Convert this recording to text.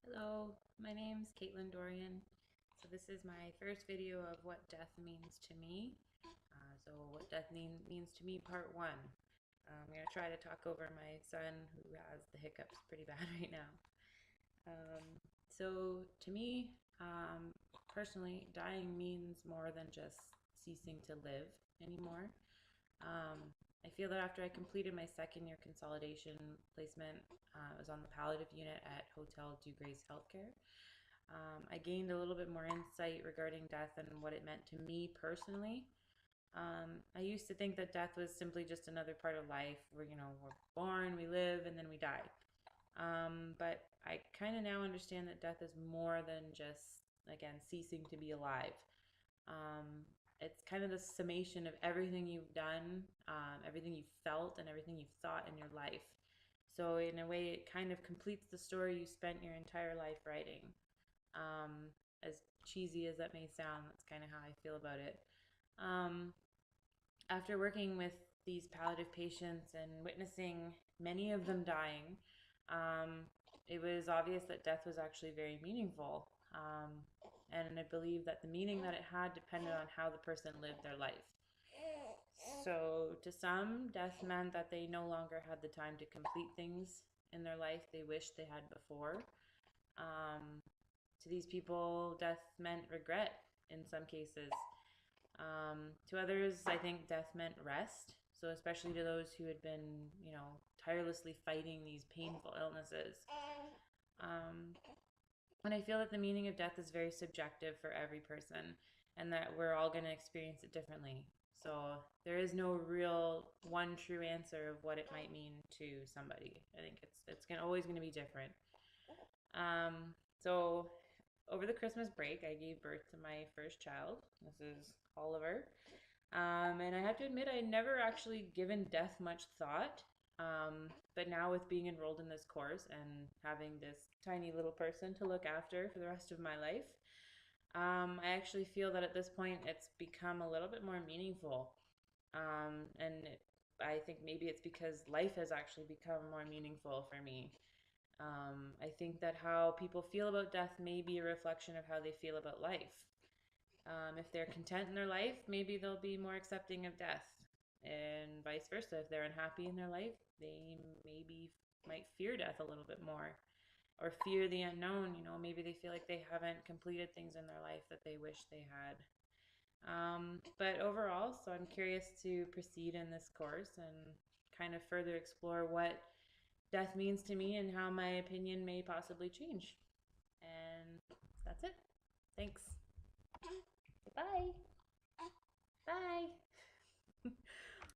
Hello, my name's Caitlin Dorian. So this is my first video of what death means to me. So what death means to me, part one. I'm going to try to talk over my son who has the hiccups pretty bad right now. Um, so to me, personally, dying means more than just ceasing to live anymore. Um, I feel that after I completed my second year consolidation placement, I was on the palliative unit at Hotel Dieu Grace Healthcare. I gained a little bit more insight regarding death and what it meant to me personally. I used to think that death was simply just another part of life where, we're born, we live, and then we die. But I kind of now understand that death is more than just, again, ceasing to be alive. Um, it's kind of the summation of everything you've done, everything you've felt, and everything you've thought in your life. So, in a way, it kind of completes the story you spent your entire life writing. As cheesy as that may sound, that's kind of how I feel about it. Um, After working with these palliative patients and witnessing many of them dying, um, it was obvious that death was actually very meaningful. And I believe that the meaning that it had depended on how the person lived their life. So, to some, death meant that they no longer had the time to complete things in their life they wished they had before. Um, to these people, death meant regret in some cases. To others, I think death meant rest. So, especially to those who had been, tirelessly fighting these painful illnesses. Um, and I feel that the meaning of death is very subjective for every person and that we're all going to experience it differently. So, there is no real one true answer of what it might mean to somebody. I think it's always going to be different. So over the Christmas break, I gave birth to my first child. This is Oliver. And I have to admit, I never actually given death much thought. But now, with being enrolled in this course and having this tiny little person to look after for the rest of my life, I actually feel that at this point it's become a little bit more meaningful. I think maybe it's because life has actually become more meaningful for me. I think that how people feel about death may be a reflection of how they feel about life. If they're content in their life, maybe they'll be more accepting of death, and vice versa. If they're unhappy in their life, they maybe might fear death a little bit more or fear the unknown. Maybe they feel like they haven't completed things in their life that they wish they had. But overall, so I'm curious to proceed in this course and kind of further explore what death means to me and how my opinion may possibly change. And that's it. Thanks. Bye. Bye.